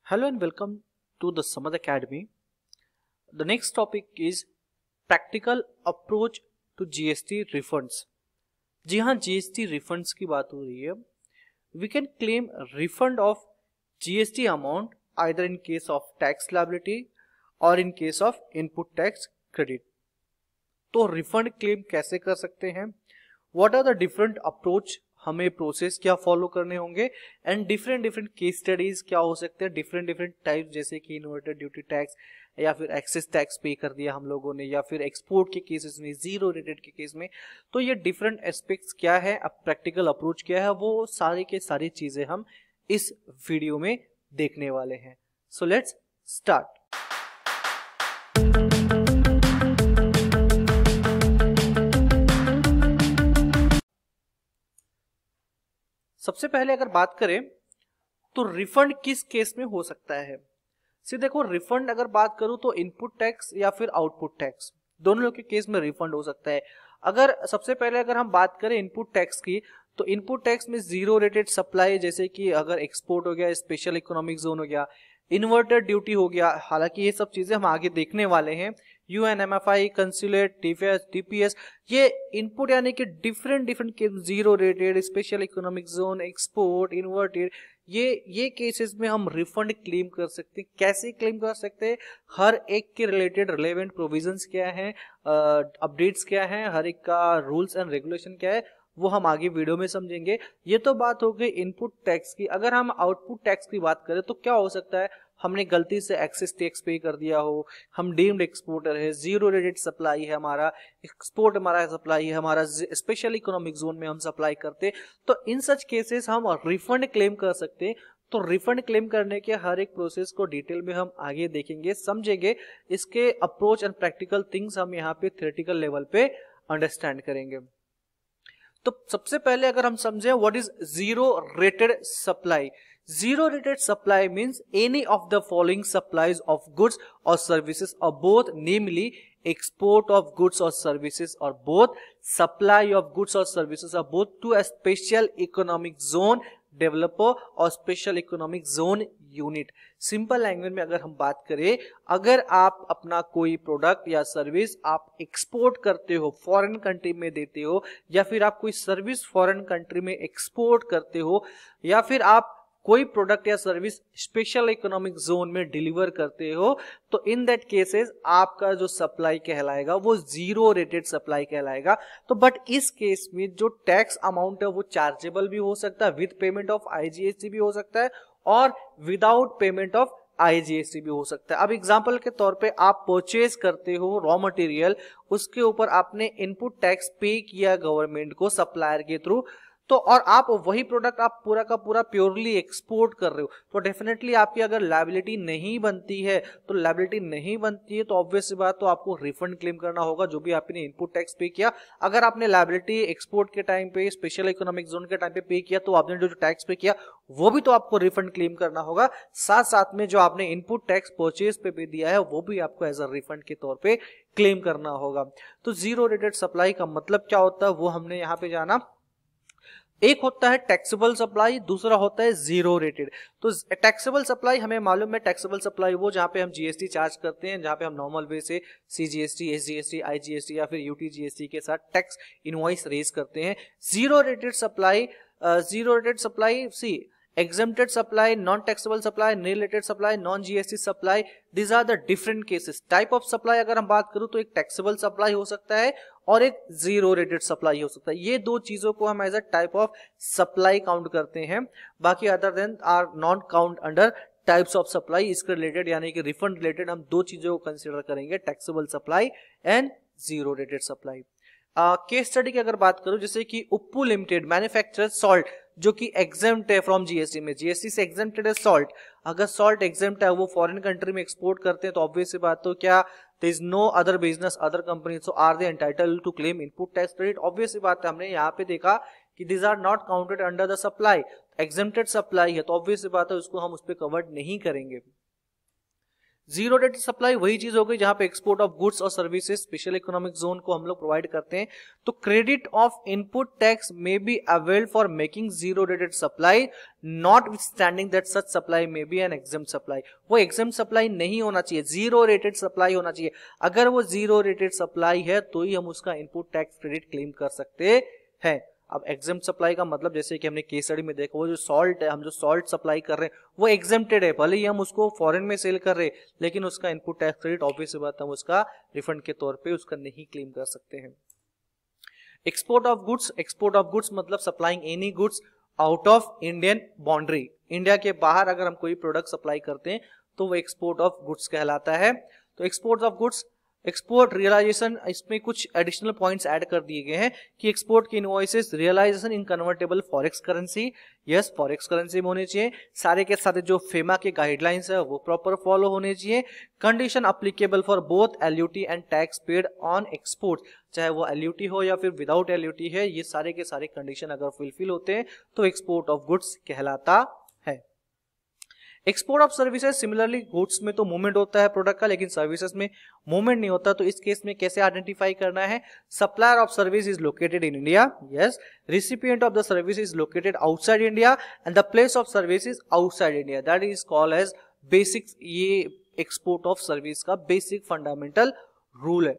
Hello and welcome to the Samad Academy. The next topic is practical approach to GST refunds. जी हाँ, GST refunds की बात हो रही है. We can claim refund of GST amount either in case of tax liability or in case of input tax credit. तो refund claim कैसे कर सकते हैं? What are the different approach? हमें प्रोसेस क्या फॉलो करने होंगे एंड डिफरेंट केस स्टडीज क्या हो सकते हैं डिफरेंट टाइप, जैसे कि इन्वर्टेड ड्यूटी टैक्स या फिर एक्सेस टैक्स पे कर दिया हम लोगों ने, या फिर एक्सपोर्ट के केसेस में, जीरो रेटेड के केस में. तो ये डिफरेंट एस्पेक्ट्स क्या है, अब प्रैक्टिकल अप्रोच क्या है, वो सारी के सारी चीजें हम इस वीडियो में देखने वाले हैं. So let's start. सबसे पहले अगर बात करें तो रिफंड किस केस में हो सकता है. देखो, रिफंड अगर बात करूं तो इनपुट टैक्स या फिर आउटपुट टैक्स, दोनों के केस में रिफंड हो सकता है. अगर सबसे पहले अगर हम बात करें इनपुट टैक्स की, तो इनपुट टैक्स में जीरो रेटेड सप्लाई, जैसे कि अगर एक्सपोर्ट हो गया, स्पेशल इकोनॉमिक जोन हो गया, इन्वर्टेड ड्यूटी हो गया, हालांकि ये सब चीजें हम आगे देखने वाले हैं, UNMFI, कंसुलेट, TPS, ये इनपुट यानी कि different zero rated, special economic zone, export, inverted, ये केसेस में हम रिफंड क्लेम कर सकते हैं. कैसे क्लेम कर सकते हैं, हर एक के रिलेटेड रिलेवेंट प्रोविजंस क्या है, अपडेट्स क्या है, हर एक का रूल्स एंड रेगुलेशन क्या है, वो हम आगे वीडियो में समझेंगे. ये तो बात हो गई इनपुट टैक्स की. अगर हम आउटपुट टैक्स की बात करें तो क्या हो सकता है, हमने गलती से एक्सेस टैक्स पे कर दिया हो, हम डीम्ड एक्सपोर्टर है, जीरो रेटेड सप्लाई है हमारा, एक्सपोर्ट हमारा सप्लाई है, हमारा स्पेशल इकोनॉमिक जोन में हम सप्लाई करते, तो इन सच केसेस हम रिफंड क्लेम कर सकते हैं. तो रिफंड क्लेम करने के हर एक प्रोसेस को डिटेल में हम आगे देखेंगे, समझेंगे. इसके अप्रोच एंड प्रैक्टिकल थिंग्स हम यहाँ पे थ्योरेटिकल लेवल पे अंडरस्टैंड करेंगे. तो सबसे पहले अगर हम समझें what is zero rated supply. Zero rated supply means any of the following supplies of goods or services or both, namely export of goods or services or both, supply of goods or services or both to a special economic zone developer or special economic zone unit. Simple language में अगर हम बात करें, अगर आप अपना कोई product या सर्विस आप एक्सपोर्ट करते हो, फॉरेन कंट्री में देते हो, या फिर आप कोई सर्विस फॉरेन कंट्री में एक्सपोर्ट करते हो, या फिर आप कोई प्रोडक्ट या सर्विस स्पेशल इकोनॉमिक जोन में डिलीवर करते हो, तो इन दैट केसेस आपका जो सप्लाई कहलाएगा वो जीरो रेटेड सप्लाई कहलाएगा. तो बट इस केस में जो टैक्स अमाउंट है वो चार्जेबल भी हो सकता है, विद पेमेंट ऑफ IGST भी हो सकता है, और विदाउट पेमेंट ऑफ IGST भी हो सकता है. अब एग्जांपल के तौर पे आप परचेज करते हो रॉ मटेरियल, उसके ऊपर आपने इनपुट टैक्स पे किया गवर्नमेंट को सप्लायर के थ्रू, तो और आप वही प्रोडक्ट आप पूरा का पूरा प्योरली एक्सपोर्ट कर रहे हो, तो डेफिनेटली आपकी अगर लायबिलिटी नहीं बनती है, तो ऑब्वियस सी बात, तो आपको रिफंड क्लेम करना होगा जो भी आपने इनपुट टैक्स पे किया. अगर आपने लायबिलिटी एक्सपोर्ट के टाइम पे, स्पेशल इकोनॉमिक जोन के टाइम पे किया, तो आपने जो टैक्स पे किया वो भी तो आपको रिफंड क्लेम करना होगा. साथ साथ में जो आपने इनपुट टैक्स परचेज पे दिया है वो भी आपको एज अ रिफंड के तौर पे क्लेम करना होगा. तो जीरो रेटेड सप्लाई का मतलब क्या होता है वो हमने यहाँ पे जाना. एक होता है टैक्सेबल सप्लाई, दूसरा होता है जीरो रेटेड. तो टैक्सेबल सप्लाई हमें मालूम है, टैक्सेबल सप्लाई वो जहां पे हम GST चार्ज करते हैं, जहां पे हम नॉर्मल वे से CGST, SGST, IGST या फिर UTGST के साथ टैक्स इनवॉइस रेज करते हैं. Zero rated supply C exempted supply, non-taxable supply, related supply, non-GST supply, these are the different cases. Type of supply अगर हम बात करूं तो एक taxable supply हो सकता है और एक zero rated supply हो सकता है. ये दो चीजों को हम as a type of supply count करते हैं. बाकी other than are not count under types of supply. इसके रिलेटेड यानी कि रिफंड रिलेटेड हम दो चीजों को कंसिडर करेंगे, taxable supply and zero rated supply. Case study की अगर बात करूं, जैसे कि उप्पू लिमिटेड मैन्युफैक्चरर सॉल्ट, जो कि एग्जेम्प्ट है फ्रॉम GST में, GST से एग्जेम्प्टेड है सॉल्ट. अगर सॉल्ट एग्जेम्प्ट है, वो फॉरेन कंट्री में एक्सपोर्ट करते हैं, तो ऑब्वियस सी बात, तो क्या there is no other business other company, so are they entitled to claim input tax credit. Obvious सी बात है, हमने यहाँ पे देखा कि these are not counted under the supply, exempted supply है, तो ऑब्वियस सी बात है उसको हम उस पर कवर्ड नहीं करेंगे. जीरो रेट सप्लाई वही चीज हो गई जहां पे एक्सपोर्ट ऑफ गुड्स और सर्विसेज स्पेशल इकोनॉमिक जोन को हम लोग प्रोवाइड करते हैं। तो credit of input tax may be availed for making zero rated supply notwithstanding that such supply may be an exempt supply. वो एग्जेम्प्ट सप्लाई नहीं होना चाहिए, जीरो रेटेड सप्लाई होना चाहिए। अगर वो जीरो रेटेड सप्लाई है तो ही हम उसका इनपुट टैक्स क्रेडिट क्लेम कर सकते हैं। अब एग्जेम्प्ट सप्लाई का मतलब जैसे कि हमने केस स्टडी में देखा, वो जो सॉल्ट है, हम जो सॉल्ट सप्लाई कर रहे हैं वो एग्जेम्प्टेड है, भले ही हम उसको फॉरेन में सेल कर रहे हैं, लेकिन उसका इनपुट टैक्स क्रेडिट ऑब्वियस बात है हम उसका रिफंड के तौर पे उसका नहीं क्लेम कर सकते हैं। Export of goods, export of goods मतलब supplying any goods out of Indian boundary. India के बाहर अगर हम कोई प्रोडक्ट सप्लाई करते हैं तो वो एक्सपोर्ट ऑफ गुड्स कहलाता है। तो export of goods, export realisation, इसमें कुछ एडिशनल पॉइंट्स ऐड कर दिए गए हैं कि एक्सपोर्ट की invoices realisation in convertible forex currency, yes forex currency में होने चाहिए। सारे के सारे जो फेमा के गाइडलाइंस है वो प्रॉपर फॉलो होने चाहिए। Condition applicable for both LUT and tax paid on export, चाहे वो एलयूटी हो या फिर विदाउट एलयूटी है, ये सारे के सारे कंडीशन अगर फुलफिल होते हैं तो एक्सपोर्ट ऑफ गुड्स कहलाता है। Export of services, similarly goods में तो मूवमेंट होता है प्रोडक्ट का, लेकिन सर्विसेज में मूवमेंट नहीं होता। तो इस केस में कैसे आइडेंटिफाई करना है? Supplier of service is located in India, yes, recipient of the service is located outside India and the place of service is outside India, that is called as basic. ये export of service का basic fundamental rule है।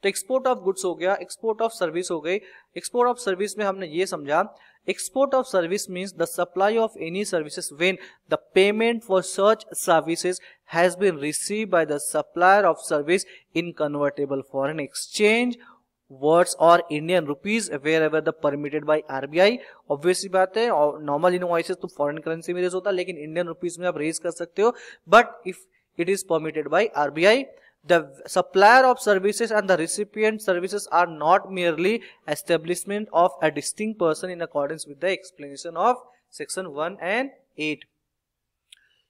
तो export of goods हो गया, export of service हो गई। Export of service में हमने ये समझा, export of service means the supply of any services when the payment for such services has been received by the supplier of service in convertible foreign exchange words or Indian rupees wherever the permitted by RBI। Obviously बात है, और normal invoices तो foreign currency में raise होता है, लेकिन Indian rupees में आप रेज कर सकते हो, but if it is permitted by RBI। The supplier of services and the recipient services are not merely establishment of a distinct person in accordance with the explanation of section 1 and 8।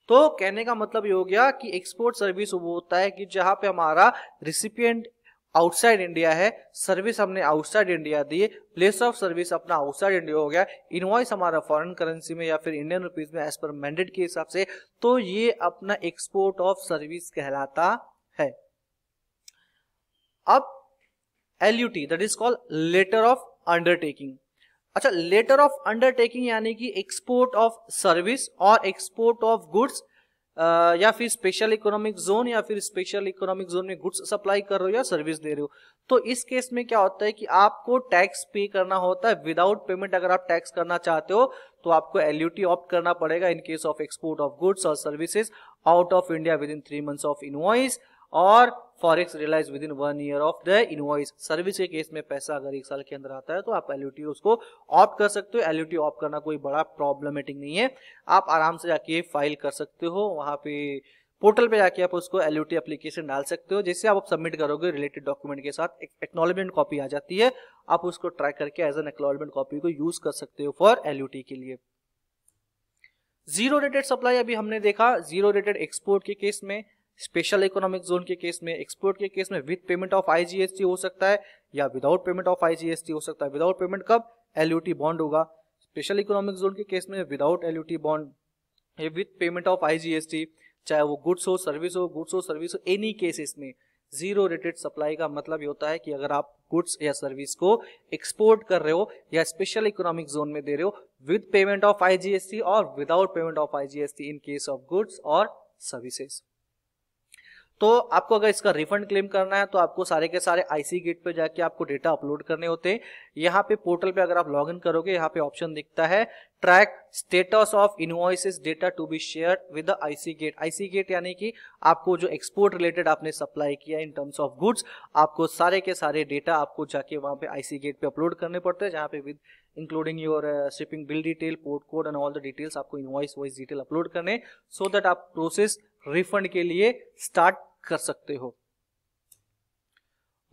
तो कहने का मतलब ये हो गया कि export service वो होता है कि जहां पे हमारा रिसिपिएंट आउटसाइड इंडिया है, सर्विस हमने outside India the, place of service अपना आउटसाइड इंडिया हो गया, इनवॉइस हमारा फॉरेन करेंसी में या फिर इंडियन रुपीज में एज पर मैंडेट के हिसाब से, तो ये अपना एक्सपोर्ट ऑफ सर्विस कहलाता है। अब LUT, that is called letter of undertaking. अच्छा, लेटर ऑफ अंडरटेकिंग यानी कि एक्सपोर्ट ऑफ सर्विस और एक्सपोर्ट ऑफ गुड्स, या फिर स्पेशल इकोनॉमिक जोन या फिर स्पेशल इकोनॉमिक जोन में गुड्स सप्लाई कर रहे हो या सर्विस दे रहे हो। तो इस केस में क्या होता है कि आपको टैक्स पे करना होता है विदाउट पेमेंट। अगर आप टैक्स करना चाहते हो तो आपको LUT ऑप्ट करना पड़ेगा in case of export of goods और services out of India within 3 months of invoice और forex realise within 1 year of the invoice. Service के केस में पैसा अगर 1 साल के अंदर आता है तो आप LUT उसको ऑप्ट कर सकते हो। LUT ऑप्ट करना कोई बड़ा प्रॉब्लमेटिक नहीं है, आप आराम से जाके फाइल कर सकते हो, वहां पे पोर्टल पे जाके आप उसको LUT एप्लीकेशन डाल सकते हो। जैसे आप सबमिट करोगे रिलेटेड डॉक्यूमेंट के साथ एक्नॉलेजमेंट कॉपी आ जाती है, आप उसको ट्राई करके एज एन एक्नॉलेजमेंट कॉपी को यूज कर सकते हो फॉर LUT के लिए। जीरो रेटेड सप्लाई अभी हमने देखा, जीरो रेटेड एक्सपोर्ट के केस में, स्पेशल इकोनॉमिक जोन के केस में, एक्सपोर्ट के केस में विद पेमेंट ऑफ IGST हो सकता है या विदाउट पेमेंट ऑफ IGST हो सकता है। विदाउट पेमेंट कब? LUT बॉन्ड होगा। स्पेशल इकोनॉमिक जोन के केस में without LUT bond, with payment of IGST, चाहे वो गुड्स हो सर्विस हो, गुड्स हो सर्विस हो, एनी केसेस में जीरो रेटेड सप्लाई का मतलब ये होता है कि अगर आप गुड्स या सर्विस को एक्सपोर्ट कर रहे हो या स्पेशल इकोनॉमिक जोन में दे रहे हो विद पेमेंट ऑफ IGST और without payment of IGST in case of goods और सर्विसेज। तो आपको अगर इसका रिफंड क्लेम करना है तो आपको सारे के सारे IC गेट पे जाके आपको डेटा अपलोड करने होते हैं। यहाँ पे पोर्टल पे अगर आप लॉग इन करोगे, यहाँ पे ऑप्शन दिखता है track status of invoices data to be shared with the IC gate. IC gate यानी कि आपको जो एक्सपोर्ट रिलेटेड आपने सप्लाई किया इन टर्म्स ऑफ गुड्स, आपको सारे के सारे डेटा आपको जाके वहां पे IC गेट पे अपलोड करने पड़ते हैं, जहाँ पे with including your shipping bill detail, port code and all the details आपको इनवॉइस वॉइस डिटेल अपलोड करने, सो दैट आप प्रोसेस रिफंड के लिए स्टार्ट कर सकते हो।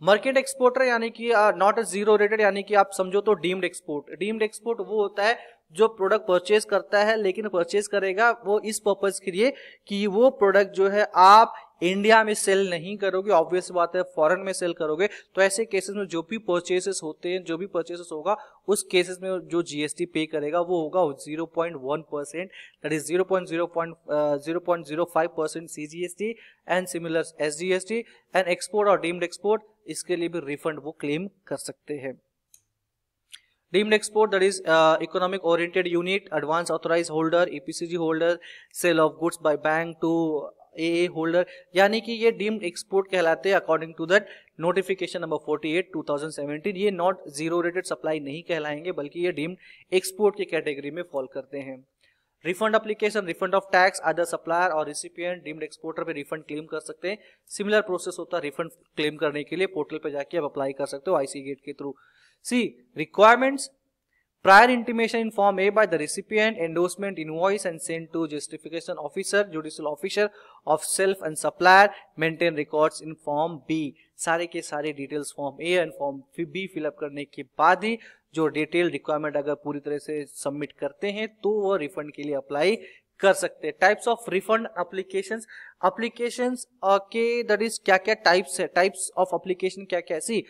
मर्केंट एक्सपोर्टर यानी कि नॉट जीरो रेटेड, यानी कि आप समझो तो डीम्ड एक्सपोर्ट। डीम्ड एक्सपोर्ट वो होता है जो प्रोडक्ट परचेज करता है, लेकिन परचेज करेगा वो इस पर्पज के लिए कि वो प्रोडक्ट जो है आप इंडिया में सेल नहीं करोगे, ऑब्वियस बात है फॉरेन में सेल करोगे, तो ऐसे केसेस में जो भी परचेसेस होते हैं, जो भी परचेसेस होगा उस केसेस में जो जीएसटी पे करेगा वो होगा 0.1%, that is 0.05% CGST and similar SGST and export और डीम्ड एक्सपोर्ट, इसके लिए भी रिफंड वो क्लेम कर सकते हैं। Deemed export, that is economic oriented unit, advance authorized holder, EPCG holder, sale of goods by bank to AA holder, यानी कि ये डीम्ड एक्सपोर्ट कहलाते हैं according to that notification number 48 2017। ये नॉट जीरो रेटेड सप्लाई नहीं कहलाएंगे बल्कि ये डीम्ड एक्सपोर्ट की कैटेगरी में फॉल करते हैं। Refund application, refund of tax, other supplier और रिसिपिएंट डीम्ड एक्सपोर्टर पे रिफंड क्लेम कर सकते हैं। सिमिलर प्रोसेस होता है रिफंड क्लेम करने के लिए, पोर्टल पे जाके आप अप्लाई कर सकते हो आईसी गेट के through. C requirements, prior intimation in form A by the recipient, endorsement invoice and sent to justification officer, judicial officer of self and supplier, maintain records in form B। सारे के सारे details form A and form B fill up करने के बाद ही जो detail requirement अगर पूरी तरह से सबमिट करते हैं तो वो रिफंड के लिए अप्लाई कर सकते हैं। Types of refund applications, applications के दैट इज क्या क्या टाइप्स है, टाइप्स ऑफ एप्लीकेशन क्या क्या, सी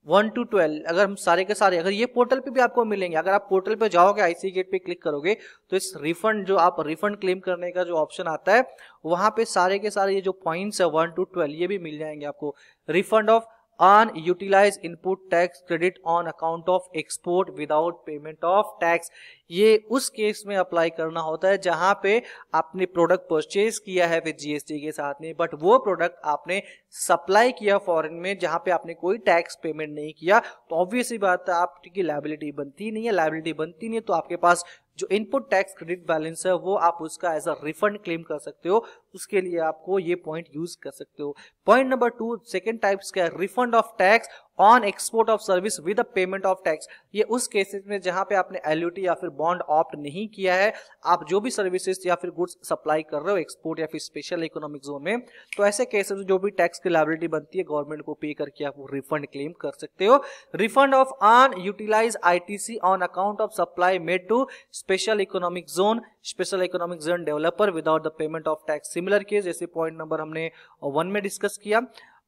1 to 12 अगर हम सारे के सारे, अगर ये पोर्टल पे भी आपको मिलेंगे, अगर आप पोर्टल पे जाओगे आईसी गेट पे क्लिक करोगे तो इस रिफंड जो आप रिफंड क्लेम करने का जो ऑप्शन आता है वहां पे सारे के सारे ये जो पॉइंट्स है 1 to 12 ये भी मिल जाएंगे आपको। Refund of unutilised input tax credit on account of export without payment of tax, ये उस केस में अप्लाई करना होता है जहां पे आपने प्रोडक्ट परचेज किया है विद जीएसटी के साथ में, बट वो प्रोडक्ट आपने सप्लाई किया फॉरेन में जहां पे आपने कोई टैक्स पेमेंट नहीं किया, तो ऑब्वियसली बात है आपकी लायबिलिटी बनती नहीं है। लायबिलिटी बनती नहीं है तो आपके पास जो इनपुट टैक्स क्रेडिट बैलेंस है वो आप उसका एज अ रिफंड क्लेम कर सकते हो, उसके लिए आपको ये पॉइंट यूज कर सकते हो। पॉइंट नंबर 2, सेकेंड टाइप्स क्या है, refund of tax on export of service with payment of tax. ये उस केसेस में जहां पे आपने एलयूटी या फिर बॉन्ड ऑप्ट नहीं किया है, आप जो भी सर्विसेज या फिर गुड्स सप्लाई कर रहे हो एक्सपोर्ट या फिर स्पेशल इकोनॉमिक जोन में, तो ऐसे केसेस में जो भी टैक्स की लायबिलिटी बनती है गवर्नमेंट को पे करके आप वो रिफंड क्लेम कर सकते हो। Refund of unutilised ITC on account of supply made to special economic zone, special economic zone developer without the payment of tax, similar case जैसे पॉइंट नंबर हमने 1 में डिस्कस किया।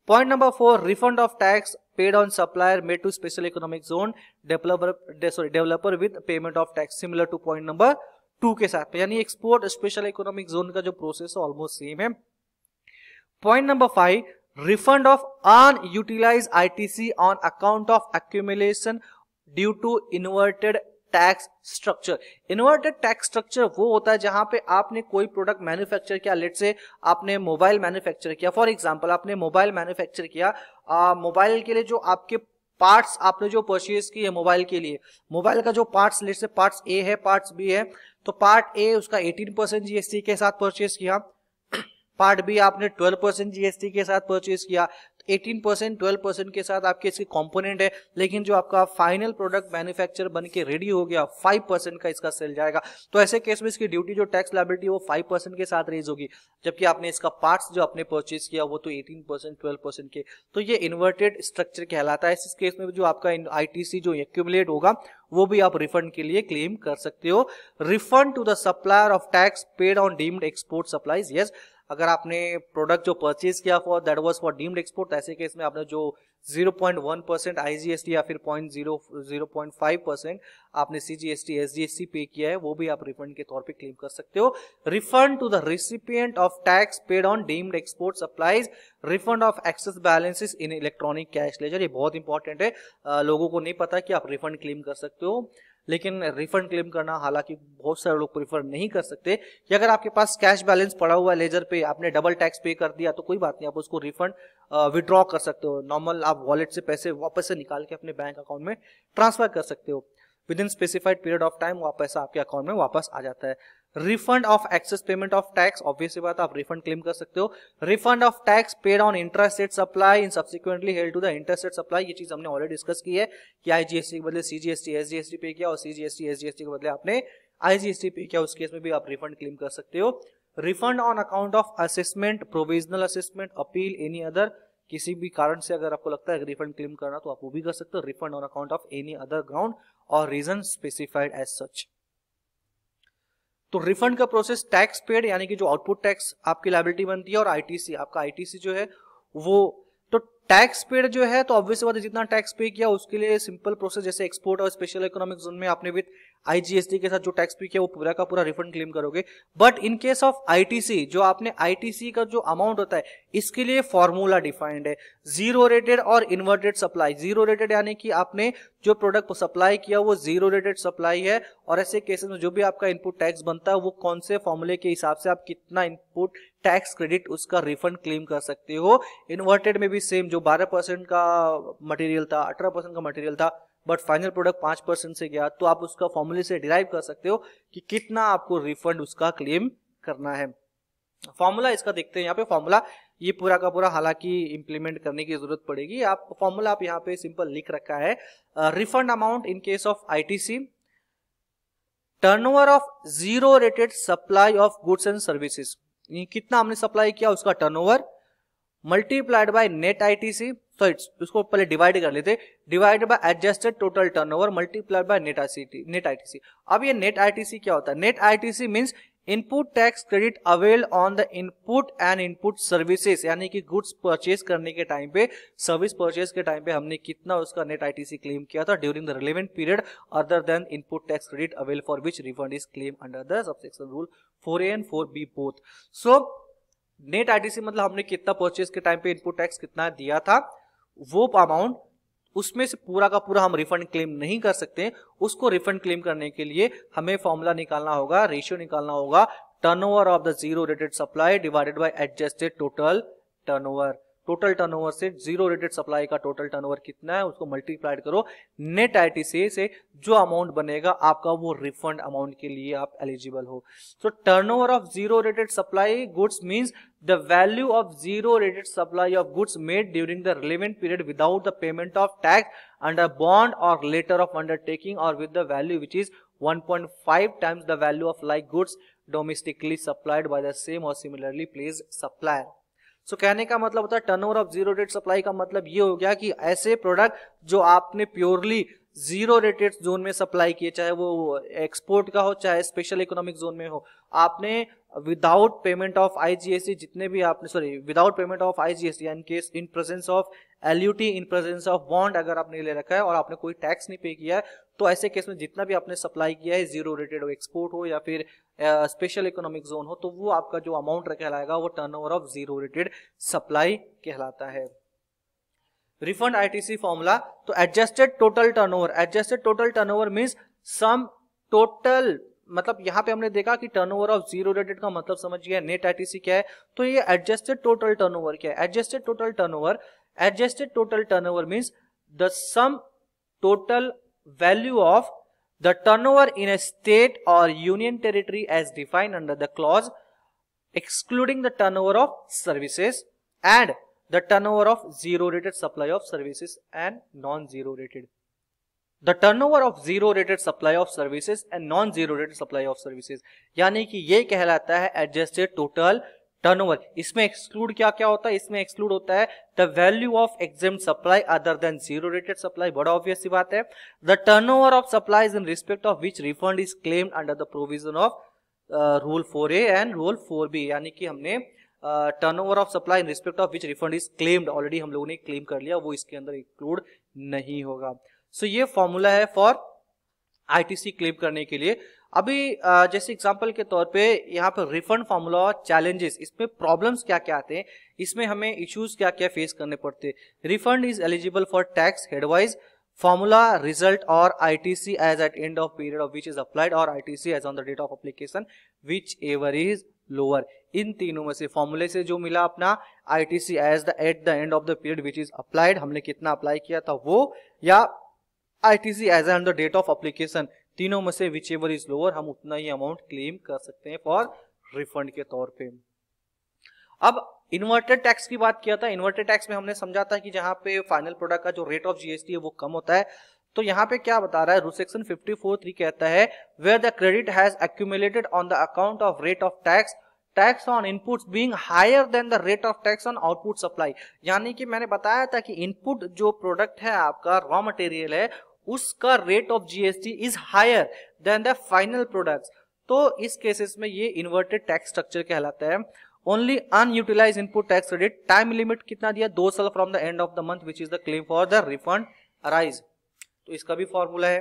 Point number 4, refund of tax paid on supplier made to special economic zone developer with payment of tax, similar to point number 2 के साथ, यानी export special economic zone का जो process है ऑलमोस्ट सेम है। Point number 5, refund of unutilised ITC on account of accumulation due to inverted tax structure. Inverted tax structure वो होता है जहां पे आपने कोई प्रोडक्ट मैन्युफैक्चर किया, लेट से आपने मोबाइल मैन्युफैक्चर किया, फॉर एग्जांपल आपने मोबाइल मैन्युफैक्चर किया, मोबाइल के लिए जो आपके पार्ट्स आपने जो परचेज किए मोबाइल के लिए, मोबाइल का जो पार्ट्स, लेट से पार्ट्स ए है पार्ट्स बी है, तो पार्ट ए उसका 18% जीएसटी के साथ परचेज किया, पार्ट बी आपने 12% जीएसटी के साथ परचेज किया, 18% 12% के साथ आपके इसके कंपोनेंट है, लेकिन जो आपका फाइनल प्रोडक्ट मैन्युफैक्चर बन के रेडी हो गया 5% का इसका सेल जाएगा, तो ऐसे केस में इसकी ड्यूटी जो टैक्स लायबिलिटी वो 5% के साथ रेज होगी, जबकि आपने इसका पार्ट्स जो आपने परचेज किया वो तो 18% 12% के, तो ये इन्वर्टेड स्ट्रक्चर कहलाता है। इस केस में जो आपका आईटीसी जो एक्यूमुलेट होगा वो भी आप रिफंड के लिए क्लेम कर सकते हो। Refund to the supplier of tax paid on deemed export supplies, yes, अगर आपने प्रोडक्ट जो परचेज किया for that was for deemed export, ऐसे केस में आपने जो 0.1% आईजीएसटी या फिर 0.5% आपने सीजीएसटी एसजीएसटी पे किया है वो भी आप रिफंड के तौर पे क्लेम कर सकते हो। Refund to the recipient of tax paid on deemed export supplies, refund of excess balances in electronic cash ledger, ये बहुत इंपॉर्टेंट है, लोगों को नहीं पता कि आप रिफंड क्लेम कर सकते हो, लेकिन रिफंड क्लेम करना हालांकि बहुत सारे लोग प्रेफर नहीं कर सकते कि अगर आपके पास कैश बैलेंस पड़ा हुआ है लेजर पे, आपने डबल टैक्स पे कर दिया तो कोई बात नहीं, आप उसको रिफंड विड्रॉ कर सकते हो, नॉर्मल आप वॉलेट से पैसे वापस से निकाल के अपने बैंक अकाउंट में ट्रांसफर कर सकते हो, within specified period of time वो पैसा आपके अकाउंट में वापस आ जाता है। Refund of excess payment of tax, obvious सी बात आप रिफंड क्लेम कर सकते हो। Refund of tax paid on intrastate supply in subsequently held to the intrastate supply, ये चीज हमने ऑलरेडी डिस्कस की है कि आईजीएसटी के बदले सीजीएसटी एसजीएसटी पे किया और सीजीएसटी एसजीएसटी के बदले आपने आईजीएसटी पे किया, उस केस में भी आप रिफंड क्लेम कर सकते हो। Refund on account of assessment, provisional assessment, appeal, any other, किसी भी कारण से अगर आपको लगता है रिफंड क्लेम करना तो आप वो भी कर सकते हो। Refund on account of any other ground और रीजन स्पेसिफाइड एज सच। तो रिफंड का प्रोसेस टैक्स पेड यानी कि जो आउटपुट टैक्स आपकी लायबिलिटी बनती है और आईटीसी, आपका आईटीसी जो है वो, तो टैक्स पेड जो है तो ऑब्वियस बात है जितना टैक्स पे किया उसके लिए सिंपल प्रोसेस, जैसे एक्सपोर्ट और स्पेशल इकोनॉमिक जोन में आपने विद आईजीएसटी के साथ जो टैक्स पे किया वो पूरा का पूरा रिफंड क्लेम करोगे। But in case of ITC, जो आपने आईटीसी का जो अमाउंट होता है इसके लिए फॉर्मूला डिफाइंड है, जीरो रेटेड और इन्वर्टेड सप्लाई। जीरो रेटेड यानी कि आपने जो प्रोडक्ट सप्लाई किया वो जीरो रेटेड सप्लाई है, और ऐसे केसेस में जो भी आपका इनपुट टैक्स बनता है वो कौन से फॉर्मूले के हिसाब से आप कितना इनपुट टैक्स क्रेडिट उसका रिफंड क्लेम कर सकते हो। इन्वर्टेड में भी सेम, जो 12% का मटेरियल था, 18% का मटेरियल था, बट फाइनल प्रोडक्ट 5% से गया, तो आप उसका फॉर्मूले से डिराइव कर सकते हो कि कितना आपको रिफंड उसका क्लेम करना है। फॉर्मूला इसका देखते हैं यहाँ पे। फॉर्मूला ये पूरा का पूरा हालांकि इंप्लीमेंट करने की जरूरत पड़ेगी, आप फॉर्मूला आप यहाँ पे सिंपल लिख रखा है। Refund amount in case of ITC, turnover of zero rated supply of goods and services, कितना हमने सप्लाई किया उसका turnover, multiplied by net ITC, तो इसको पहले डिवाइड कर लेते, divide by adjusted total turnover multiplied by net ITC. अब ये नेट आईटीसी क्या होता है? Net ITC means input tax credit avail on the input and input services, यानी कि गुड्स परचेज करने के टाइम पे, सर्विस परचेज के टाइम पे हमने कितना उसका नेट आईटीसी क्लेम किया था during the relevant period other than input tax credit avail for which refund is claim under the subsection rule 4A and 4B both. So net ITC मतलब हमने कितना परचेज के टाइम पे input tax कितना दिया था, वो अमाउंट, उसमें से पूरा का पूरा हम रिफंड क्लेम नहीं कर सकते। उसको रिफंड क्लेम करने के लिए हमें फॉर्मूला निकालना होगा, रेशियो निकालना होगा, turnover of the zero rated supply divided by adjusted total turnover. Total turnover से जीरो रेटेड सप्लाई का टोटल टर्नओवर कितना है उसको मल्टीप्लाइड करो नेट आईटीसी से, जो अमाउंट बनेगा आपका वो रिफंड अमाउंट के लिए आप एलिजिबल हो। So turnover of zero rated supply goods means the value of zero rated supply of goods made during the relevant period without the payment of tax under bond or letter of undertaking or with the value which is 1.5 times the value of like goods domestically supplied by the same or similarly placed supplier। सो कहने का मतलब होता है turnover of zero rate supply का मतलब ये हो गया कि ऐसे प्रोडक्ट जो आपने प्योरली जीरो रेटेड जोन में सप्लाई किए, चाहे वो एक्सपोर्ट का हो चाहे स्पेशल इकोनॉमिक जोन में हो, आपने विदाउट पेमेंट ऑफ आईजीएसटी जितने भी आपने without payment of IGST in case in presence of LUT, in presence of bond अगर आपने ले रखा है और आपने कोई टैक्स नहीं पे किया है, तो ऐसे केस में जितना भी आपने सप्लाई किया है जीरो रेटेड हो, एक्सपोर्ट हो या फिर स्पेशल इकोनॉमिक जोन हो, तो वो आपका जो अमाउंट कहलाएगा वो turnover of zero rated supply कहलाता है। रिफंड आईटीसी फॉर्मूला, तो adjusted total turnover, adjusted total turnover means sum total, मतलब यहां पे हमने देखा कि टर्नओवर ऑफ जीरो रेटेड का मतलब समझ गया, नेट आईटीसी क्या है, तो ये एडजस्टेड टोटल टर्नओवर क्या है? Adjusted total turnover, adjusted total turnover means the sum total value of the turnover in a state or union territory as defined under the clause excluding the turnover of services and the turnover of zero rated supply of services and non-zero rated, the turnover of zero rated supply of services and non-zero rated supply of services, यानी कि ये कहलाता है adjusted total turnover. इसमें exclude क्या क्या होता है? इसमें एक्सक्लूड होता है the value of exempt supply other than zero rated supply, बड़ा ऑब्वियस सी बात है। The turnover of supplies in respect of which refund is claimed under the provision of rule 4A and rule 4B, यानी कि हमने turnover of supply in respect of which refund is claimed already हम लोगों ने claim कर लिया, वो इसके अंदर इंक्लूड नहीं होगा। सो ये फॉर्मूला है फॉर आईटीसी क्लेम करने के लिए। अभी जैसे एग्जांपल के तौर पे यहाँ पर रिफंड फॉर्मूला और चैलेंजेस, इसमें प्रॉब्लम्स क्या क्या आते हैं, इसमें हमें इश्यूज क्या क्या फेस करने पड़ते हैं। Refund is eligible for tax headwise, formula result और ITC as at end of period of which is applied और ITC as on the date of application whichever is lower. इन तीनों में से फॉर्मूले से जो मिला अपना ITC at the end of the period which is applied, हमने कितना अप्लाई किया था वो, या ITC as on the date of application, तीनों में से विच एवर इज लोअर, हम उतना ही अमाउंट क्लेम कर सकते हैं फॉर रिफंड के तौर पे। अब इन्वर्टेड टैक्स की बात किया था। इन्वर्टेड टैक्स में हमने समझा था कि जहां पे फाइनल प्रोडक्ट का जो रेट ऑफ जीएसटी है वो कम होता है, तो यहाँ पे क्या बता रहा है, रूल सेक्शन 54(3) कहता है where the credit has accumulated on the account of rate of tax, tax on inputs being higher than the rate of tax on output supply, यानी कि मैंने बताया था कि इनपुट जो प्रोडक्ट है आपका रॉ मटेरियल है उसका rate of GST is higher than the final products, तो इस केसेस में ये इन्वर्टेड टैक्स स्ट्रक्चर कहलाता है। Only unutilise input tax credit, time limit कितना दिया, 2 साल from the end of the month which is the claim for the refund arise. तो इसका भी फॉर्मूला है,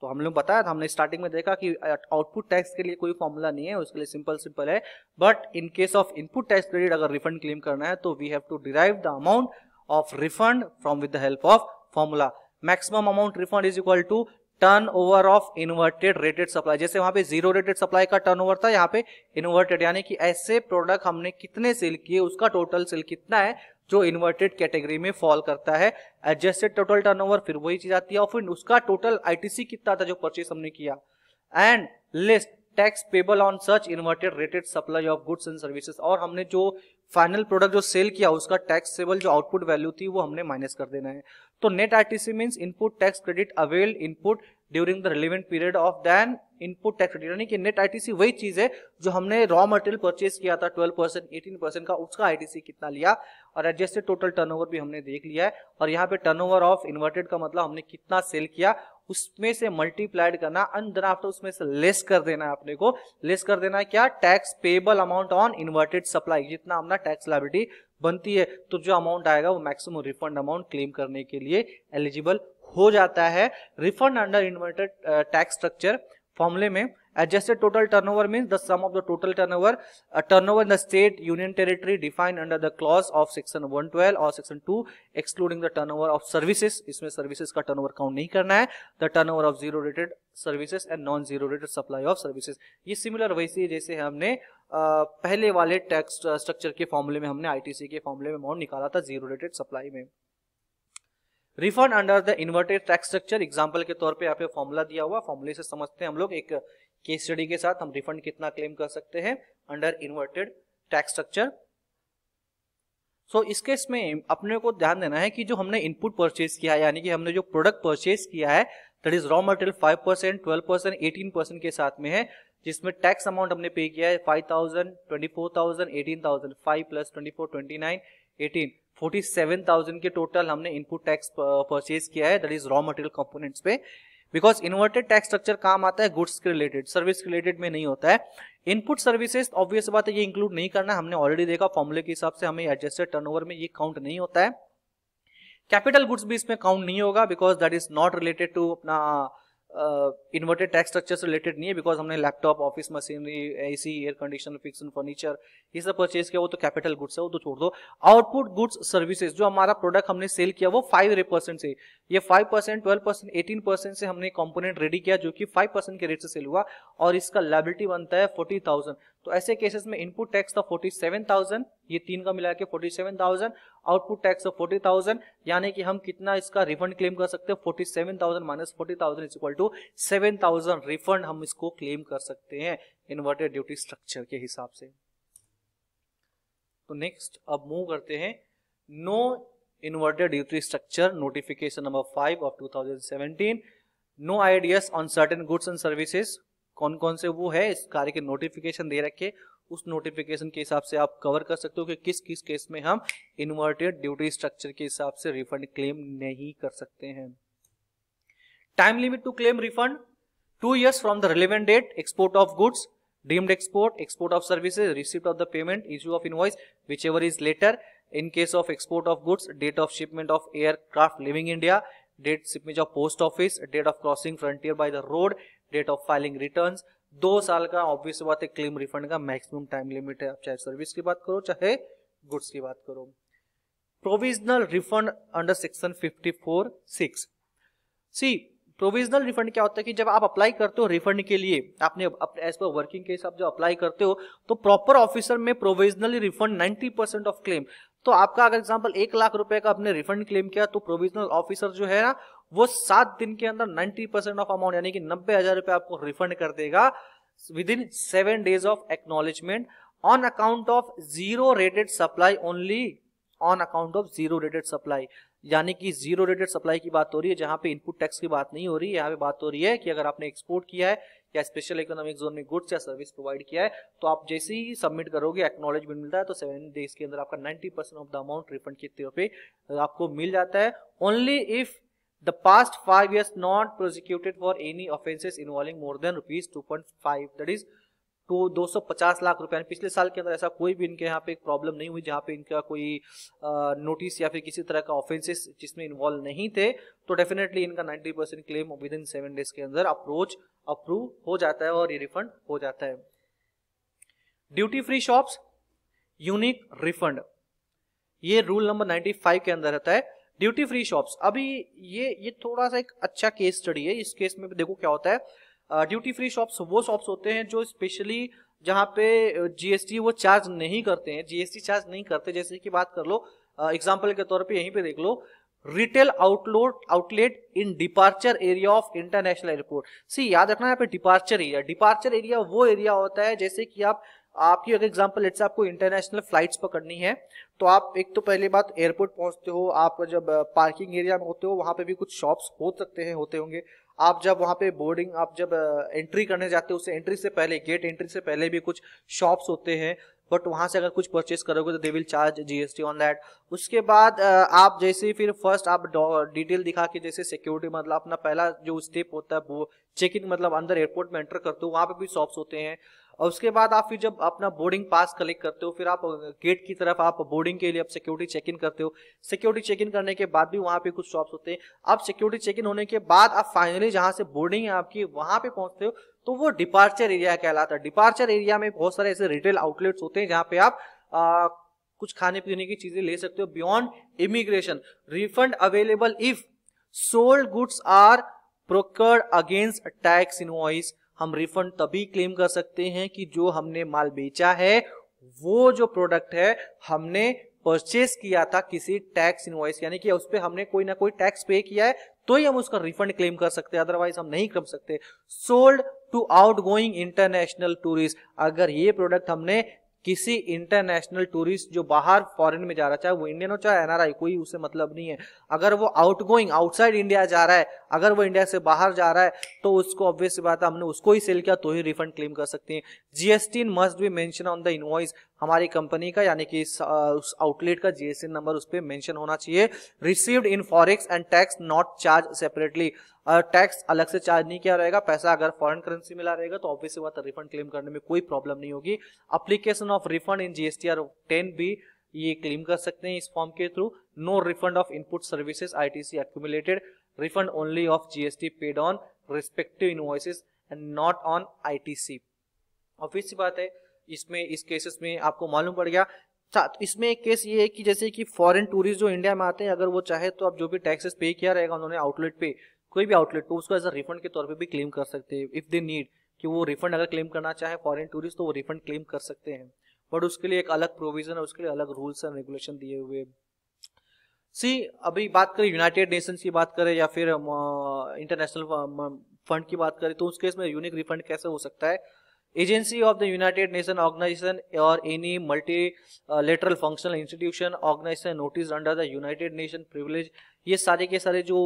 तो हम लोग बताया था, हमने स्टार्टिंग में देखा कि आउटपुट टैक्स के लिए कोई फॉर्मूला नहीं है, उसके लिए सिंपल है, but in case of input tax credit अगर रिफंड क्लेम करना है तो we have to derive the amount of refund from with the help of formula. Maximum amount refund is equal to turnover of inverted rated supply. जैसे वहां पे zero rated supply का turnover था, यहाँ पे इन्वर्टेड, यानी कि ऐसे प्रोडक्ट हमने कितने सेल किए उसका टोटल सेल कितना है जो इन्वर्टेड कैटेगरी में फॉल करता है। एडजस्टेड टोटल टर्नओवर फिर वही चीज आती है, और फिर उसका टोटल आईटीसी कितना था जो परचेस हमने किया, and list tax payable on such inverted rated supply of goods and services. और हमने जो फाइनल प्रोडक्ट जो सेल किया उसका टैक्सेबल जो आउटपुट वैल्यू थी वो हमने माइनस कर देना है। तो net ITC means input tax credit availed input during the relevant period of than input tax credit, यानी कि नेट आईटीसी वही चीज है जो हमने रॉ मटेरियल परचेस किया था 12% 18% का, उसका आईटीसी कितना लिया, और एडजस्टेड टोटल टर्नओवर भी हमने देख लिया है। और यहाँ पे टर्नओवर ऑफ इन्वर्टेड का मतलब हमने कितना सेल किया उसमें से मल्टीप्लाइड करना, एंड देन आफ्टर उसमें से लेस कर देना है, अपने को लेस कर देना है क्या, tax payable amount on inverted supply, जितना अपना टैक्स लायबिलिटी बनती है, तो जो अमाउंट आएगा वो मैक्सिमम रिफंड अमाउंट क्लेम करने के लिए एलिजिबल हो जाता है। Refund under inverted tax structure फॉर्मूले में adjusted total turnover means the sum of the total turnover in the state union territory defined under the clause of section 112 or section 2 excluding the turnover of services। इसमें services का turnover count नहीं करना है, the turnover of zero rated services and non zero rated supply of services। ये similar वैसे जैसे हमने पहले वाले टैक्स स्ट्रक्चर के फॉर्मूले में हमने आईटीसी के फॉर्मूले में अमाउंट निकाला था जीरो रेटेड सप्लाई में। Refund under the inverted tax structure, example के तौर पे यहाँ पे फॉर्मूला दिया हुआ, फॉर्मूले से समझते हैं हम लोग एक केस स्टडी के साथ, हम रिफंड कितना क्लेम कर सकते हैं अंडर इन्वर्टेड टैक्स स्ट्रक्चर। सो इस केस में अपने को ध्यान देना है कि जो हमने इनपुट परचेज किया है, यानी कि हमने जो प्रोडक्ट परचेज किया है दैट इज रॉ मटेरियल 5%, 12%, 18% के साथ में है, जिसमें टैक्स अमाउंट हमने पे किया है 5,000, 24,000, 18,000, 5 प्लस 24, 29, 18, 47,000 के टोटल हमने इनपुट टैक्स परचेज किया है, that is raw material components पे। बिकॉज इन्वर्टेड टैक्स स्ट्रक्चर काम आता है गुड्स के रिलेटेड, सर्विस के रिलेटेड में नहीं होता है। इनपुट सर्विसेज ऑब्वियस बात है ये इंक्लूड नहीं करना, हमने ऑलरेडी देखा फॉर्मूले के हिसाब से हमें एडजस्टेड टर्नओवर में ये काउंट नहीं होता है। कैपिटल गुड्स भी इसमें काउंट नहीं होगा because that is not related to अपना इन्वर्टेड टैक्स स्ट्रक्चर से रिलेटेड नहीं है, बिकॉज हमने laptop, office machinery, AC, air conditioner, fixing furniture ये सब परचेज किया, वो तो कैपिटल गुड्स है, वो तो छोड़ दो। आउटपुट गुड्स सर्विसेज, जो हमारा प्रोडक्ट हमने सेल किया वो 5% से, ये 5%, 12%, 18% से हमने कंपोनेंट रेडी किया जो कि 5% के रेट से सेल हुआ, और इसका लायबिलिटी बनता है 40,000। तो ऐसे केसेस में इनपुट टैक्स था 47,000, ये तीन का मिला के 47,000, आउटपुट टैक्स 40,000, यानी कि हम कितना इसका रिफंड क्लेम कर सकते हैं, 47,000 minus 40,000 is equal to 7,000 refund हम इसको क्लेम कर सकते हैं इन्वर्टेड ड्यूटी स्ट्रक्चर के हिसाब से। तो नेक्स्ट अब मूव करते हैं no inverted duty structure notification number 5 of 2017। No ideas on certain goods and services, कौन कौन से वो है इस कार्य के नोटिफिकेशन दे रखे, उस नोटिफिकेशन के हिसाब से आप कवर कर सकते हो कि किस किस केस में हम इन्वर्टेड ड्यूटी स्ट्रक्चर के हिसाब से रिफंड क्लेम नहीं कर सकते हैं। Time limit to claim refund 2 years from the relevant date, export of goods, deemed export, export of services, receipt of the payment, issue of invoice, whichever is later. In case of export of goods, date of shipment of aircraft leaving India, date shipment of post office, date of crossing frontier by the road, date of filing returns। 2 साल का obvious बात है claim refund का maximum time limit है, आप चाहे service की बात करो चाहे गुड्स की बात करो। Provisional refund under section 54(6)। सी प्रोविजनल रिफंड क्या होता है कि जब आप अप्लाई करते हो रिफंड के लिए, आपने एज पर वर्किंग के हिसाब जो अप्लाई करते हो, तो प्रॉपर ऑफिसर में प्रोविजनली रिफंड 90% ऑफ क्लेम। तो आपका अगर एग्जांपल 1 लाख रुपए का आपने रिफंड क्लेम किया, तो प्रोविजनल ऑफिसर जो है ना वो 7 दिन के अंदर 90% ऑफ अमाउंट यानी कि 90,000 रुपए आपको रिफंड कर देगा with in 7 days of acknowledgement on account of zero rated supply only, on account of zero rated supply. यानी कि जीरो रेटेड सप्लाई की बात हो रही है, जहां पे इनपुट टैक्स की बात नहीं हो रही है, यहाँ पे बात हो रही है कि अगर आपने एक्सपोर्ट किया है या स्पेशल इकोनॉमिक जोन में गुड्स या सर्विस प्रोवाइड किया है, तो आप जैसे ही सबमिट करोगे एक्नॉलेजमेंट मिलता है, तो 7 days के अंदर आपका 90% ऑफ द अमाउंट रिफंड के तौर पे आपको मिल जाता है। Only if the past 5 years not prosecuted for any offences involving more than ₹2.5, that is तो 250 लाख रुपए। पिछले साल के अंदर ऐसा कोई भी इनके यहाँ पे एक प्रॉब्लम नहीं हुई जहाँ पे इनका कोई नोटिस या फिर किसी तरह का ऑफेंसेस जिसमें इन्वॉल्व नहीं थे, तो डेफिनेटली इनका 90% क्लेम विद इन 7 days के अंदर अप्रूव हो जाता है और ये रिफंड हो जाता है। Duty free shops unique refund, ये रूल नंबर 95 के अंदर रहता है। ड्यूटी फ्री शॉप्स, अभी ये थोड़ा सा एक अच्छा केस स्टडी है। इस केस में देखो क्या होता है, ड्यूटी फ्री शॉप्स वो शॉप्स होते हैं जो स्पेशली जहां पे जीएसटी वो चार्ज नहीं करते हैं, जीएसटी चार्ज नहीं करते। जैसे कि बात कर लो, एग्जांपल के तौर पे यहीं पे देख लो, retail outlet in departure area of international airport. सी याद रखना यहाँ पे डिपार्चर एरिया वो एरिया होता है, जैसे कि आपकी अगर एग्जांपल लेट्स से आपको इंटरनेशनल फ्लाइट्स पकड़नी है, तो आप एक तो पहली बात एयरपोर्ट पहुंचते हो, आप जब पार्किंग एरिया में होते हो वहां पे भी कुछ शॉप्स होते होंगे। आप जब वहां पे बोर्डिंग, आप जब एंट्री करने जाते हो, उससे एंट्री से पहले, गेट एंट्री से पहले भी कुछ शॉप्स होते हैं, बट वहां से अगर कुछ परचेस करोगे तो they will charge GST on that. उसके बाद आप जैसे फिर फर्स्ट आप डिटेल दिखा के, जैसे सिक्योरिटी मतलब अपना पहला जो स्टेप होता है वो चेक इन, मतलब अंदर एयरपोर्ट में एंटर करते हो, वहां पे भी शॉप्स होते हैं। और उसके बाद आप फिर जब अपना बोर्डिंग पास कलेक्ट करते हो, फिर आप गेट की तरफ आप बोर्डिंग के लिए आप सिक्योरिटी चेक इन करते हो। सिक्योरिटी चेक इन करने के बाद भी वहां पे कुछ शॉप्स होते हैं। अब सिक्योरिटी चेक इन होने के बाद आप फाइनली जहां से बोर्डिंग है आपकी वहां पे पहुंचते हो, तो वो डिपार्चर एरिया कहलाता है। डिपार्चर एरिया में बहुत सारे ऐसे रिटेल आउटलेट्स होते हैं जहां पे आप कुछ खाने पीने की चीजें ले सकते हो beyond immigration. Refund available if sold goods are procured against tax invoice. हम रिफंड तभी क्लेम कर सकते हैं कि जो हमने माल बेचा है, वो जो प्रोडक्ट है हमने परचेस किया था किसी टैक्स इनवॉइस, यानी कि उस पर हमने कोई ना कोई टैक्स पे किया है, तो ही हम उसका रिफंड क्लेम कर सकते हैं, अदरवाइज हम नहीं कर सकते। Sold to outgoing international tourist, अगर ये प्रोडक्ट हमने किसी इंटरनेशनल टूरिस्ट जो बाहर फॉरेन में जा रहा है, चाहे वो इंडियन हो चाहे एनआरआई, कोई उसे मतलब नहीं है, अगर वो आउटगोइंग आउटसाइड इंडिया जा रहा है, अगर वो इंडिया से बाहर जा रहा है, तो उसको ऑब्वियस बात है हमने उसको ही सेल किया तो ही रिफंड क्लेम कर सकते हैं। GST must be mention on the invoice, हमारी कंपनी का यानी कि उस आउटलेट का जीएसटी नंबर उस पर मेंशन होना चाहिए। Received in forex and tax not charge separately, tax अलग से चार्ज नहीं किया रहेगा। पैसा अगर फॉरेन करेंसी मिला रहेगा तो ऑब्वियसली बात है रिफंड क्लेम करने में कोई प्रॉब्लम नहीं होगी। Application of refund in GSTR 10 भी ये क्लेम कर सकते हैं इस फॉर्म के थ्रू। No refund of input services ITC accumulated, refund only of GST paid on respective invoices and not on ITC. Obvious सी बात है, इसमें इस केसेस में आपको मालूम पड़ गया। इसमें एक केस ये है कि जैसे कि फॉरेन टूरिस्ट जो इंडिया में आते हैं, अगर वो चाहे तो अब जो भी टैक्सेस पे किया रहेगा उन्होंने आउटलेट पे, कोई भी आउटलेट, तो उसको एज अ रिफंड के तौर पे भी क्लेम कर सकते हैं इफ दे नीड, कि वो रिफंड अगर क्लेम करना चाहे फॉरेन टूरिस्ट तो वो रिफंड क्लेम कर सकते हैं, बट उसके लिए एक अलग प्रोविजन है, उसके लिए अलग रूल्स एंड रेगुलेशन दिए हुए। सी अभी बात करें यूनाइटेड नेशंस की बात करें या फिर इंटरनेशनल फंड की बात करें, तो उस केस में यूनिक रिफंड कैसे हो सकता है। Agency of the United Nation organisation और any multilateral functional institution organisation notice under the United Nation privilege, ये सारे के सारे जो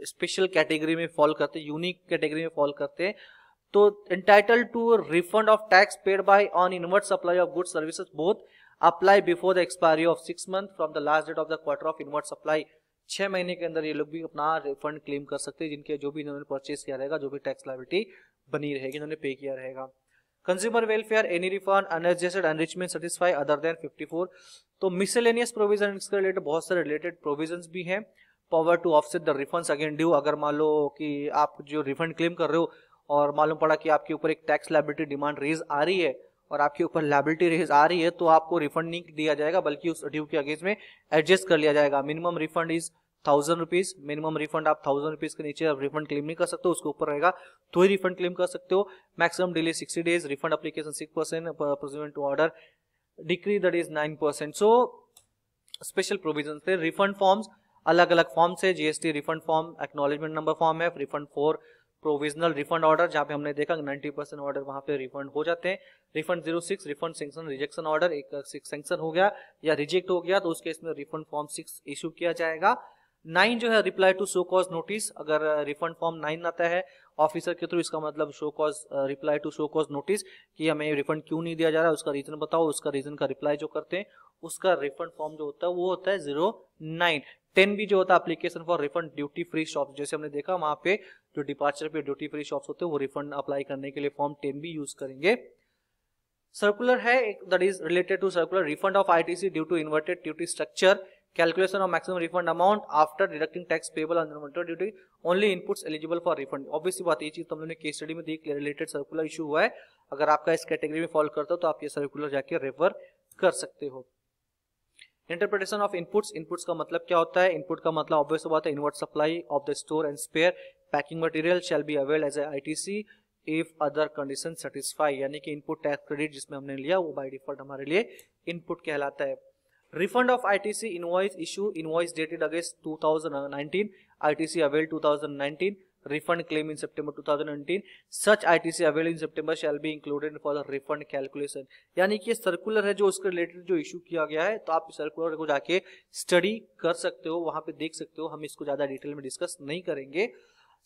स्पेशल कैटेगरी में फॉल करते हैं, यूनिक कैटेगरी में फॉल करते हैं, तो entitled to refund of tax paid by on invert supply of goods services both apply before the expiry of 6 months from the last date of the quarter of invert supply. 6 महीने के अंदर ये लोग भी अपना रिफंड क्लेम कर सकते हैं, जिनके जो भी इन्होंने परचेस किया रहेगा, जो भी टैक्स लायबिलिटी बनी रहेगी, इन्होंने पे किया रहेगा। Consumer welfare any refund unadjusted enrichment satisfy other than 54, तो मिसलेनियस प्रोविजन, इसके रिलेटेड बहुत सारे रिलेटेड प्रोविजंस भी हैं। Power to offset the refunds again due, अगर मान लो कि आप जो रिफंड क्लेम कर रहे हो और मालूम पड़ा कि आपके ऊपर एक टैक्स लायबिलिटी डिमांड रेज आ रही है और आपके ऊपर लायबिलिटी रेज आ रही है, तो आपको रिफंड नहीं दिया जाएगा बल्कि उस ड्यू के अगेंस्ट में एडजस्ट कर लिया जाएगा। Minimum refund is 1000 rupees, minimum refund आप 1000 रुपीज के नीचे आप रिफंड क्लेम नहीं कर सकते, उसके ऊपर रहेगा तो ही रिफंड क्लेम कर सकते हो। Maximum delay 60 days, refund application 6% percent to order decree that is 9%। So special provision थे। रिफंड फॉर्म्स अलग अलग फॉर्म्स है, GST refund form, acknowledgement number form है, refund for provisional refund order, जहां पे हमने देखा 90% ऑर्डर वहां पे रिफंड हो जाते हैं। Refund 06 refund sanction rejection order, एक सैंक्शन हो गया या रिजेक्ट हो गया तो उस केस में रिफंड फॉर्म 6 इशू किया जाएगा। 9 जो है reply to show cause notice, अगर रिफंड फॉर्म 9 आता है ऑफिसर के थ्रू, इसका मतलब show cause reply to show cause notice कि हमें रिफंड क्यों नहीं दिया जा रहा है, उसका रीजन बताओ, उसका रीजन का रिप्लाई जो करते हैं उसका रिफंड फॉर्म जो होता है वो होता है 09। 10 भी जो होता है application for refund duty free shop, जैसे हमने देखा वहां पे जो डिपार्चर पे ड्यूटी फ्री शॉप्स होते हैं वो रिफंड अप्लाई करने के लिए फॉर्म 10 भी यूज करेंगे। सर्कुलर है that is related to circular refund of ITC due to inverted duty structure, calculation of maximum refund amount after deducting tax payable on inverted duty, only inputs eligible for refund. Obviously बात, ये चीज तो हमने case study में देखी, related circular issue हुआ है, अगर आपका इस कैटेगरी में फॉलो करता हो तो आप ये सर्कुलर जाके रेफर कर सकते हो। इंटरप्रिटेशन ऑफ इनपुट्स, इनपुट्स का मतलब क्या होता है? इनपुट का मतलब ऑब्वियस बात है invert supply of the store and spare packing material shall be availed as a ITC if other condition satisfy, यानी कि इनपुट टैक्स क्रेडिट जिसमें हमने लिया वो बाय डिफॉल्ट हमारे लिए इनपुट कहलाता है। Refund of ITC invoice issue, invoice dated against 2019, ITC avail 2019, refund claim in September 2019, such ITC availed in September shall be included for the refund calculation। यानी कि ये सर्कुलर है जो उसके रिलेटेड जो इशू किया गया है, तो आप सर्कुलर को जाके स्टडी कर सकते हो, वहां पे देख सकते हो, हम इसको ज्यादा डिटेल में डिस्कस नहीं करेंगे।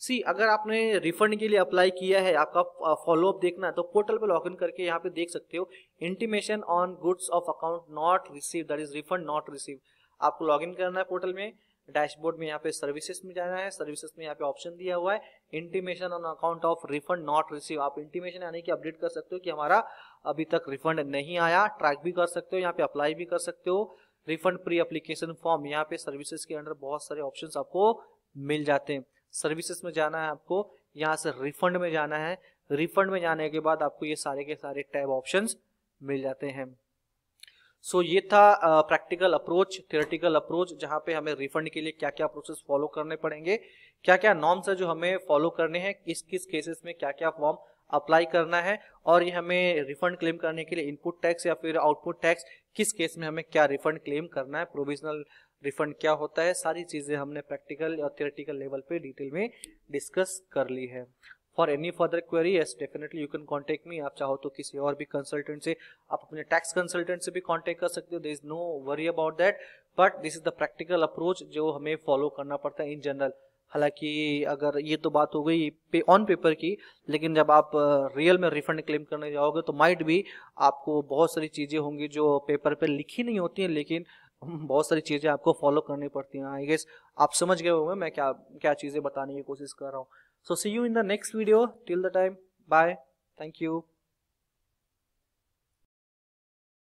सी अगर आपने रिफंड के लिए अप्लाई किया है, आपका फॉलोअप देखना है तो पोर्टल पे लॉगिन करके यहाँ पे देख सकते हो intimation on goods of account not receive, that is refund not receive. आपको लॉगिन करना है पोर्टल में, डैशबोर्ड में यहाँ पे सर्विसेज में जाना है, सर्विसेज में यहाँ पे ऑप्शन दिया हुआ है intimation on account of refund not receive. आप इंटीमेशन यानी कि अपडेट कर सकते हो कि हमारा अभी तक रिफंड नहीं आया, ट्रैक भी कर सकते हो, यहाँ पे अप्लाई भी कर सकते हो। रिफंड प्री एप्लीकेशन फॉर्म, यहाँ पे सर्विसेज के अंडर बहुत सारे ऑप्शंस आपको मिल जाते हैं। सर्विसेज में जाना है आपको, यहाँ से रिफंड में जाना है, रिफंड में जाने के बाद आपको ये सारे के सारे टैब ऑप्शंस मिल जाते हैं। सो ये था प्रैक्टिकल अप्रोच, थियोरेटिकल अप्रोच, जहां पे हमें रिफंड के लिए क्या क्या प्रोसेस फॉलो करने पड़ेंगे, क्या क्या नॉर्म्स है जो हमें फॉलो करने हैं, किस किस केसेस में क्या क्या फॉर्म अप्लाई करना है, और ये हमें रिफंड क्लेम करने के लिए इनपुट टैक्स या फिर आउटपुट टैक्स किस केस में हमें क्या रिफंड क्लेम करना है, प्रोविजनल रिफंड क्या होता है, सारी चीजें हमने प्रैक्टिकल और थियोरेटिकल लेवल पे डिटेल में डिस्कस कर ली है। For any further query yes definitely you can contact me. आप चाहो तो किसी और भी कंसल्टेंट से, आप अपने टैक्स कंसल्टेंट से भी कॉन्टेक्ट कर सकते हो, there is no worry about that, but this is the practical approach जो हमें फॉलो करना पड़ता है इन जनरल। हालांकि अगर ये तो बात हो गई ऑन पेपर की, लेकिन जब आप रियल में रिफंड क्लेम करने जाओगे तो माइट भी आपको बहुत सारी चीजें होंगी जो पेपर पे लिखी नहीं होती हैं, लेकिन बहुत सारी चीजें आपको फॉलो करनी पड़ती हैं। आई गेस आप समझ गए होंगे मैं क्या क्या चीजें बताने की कोशिश कर रहा हूँ। So see you in the next video. Till the time, bye. Thank you.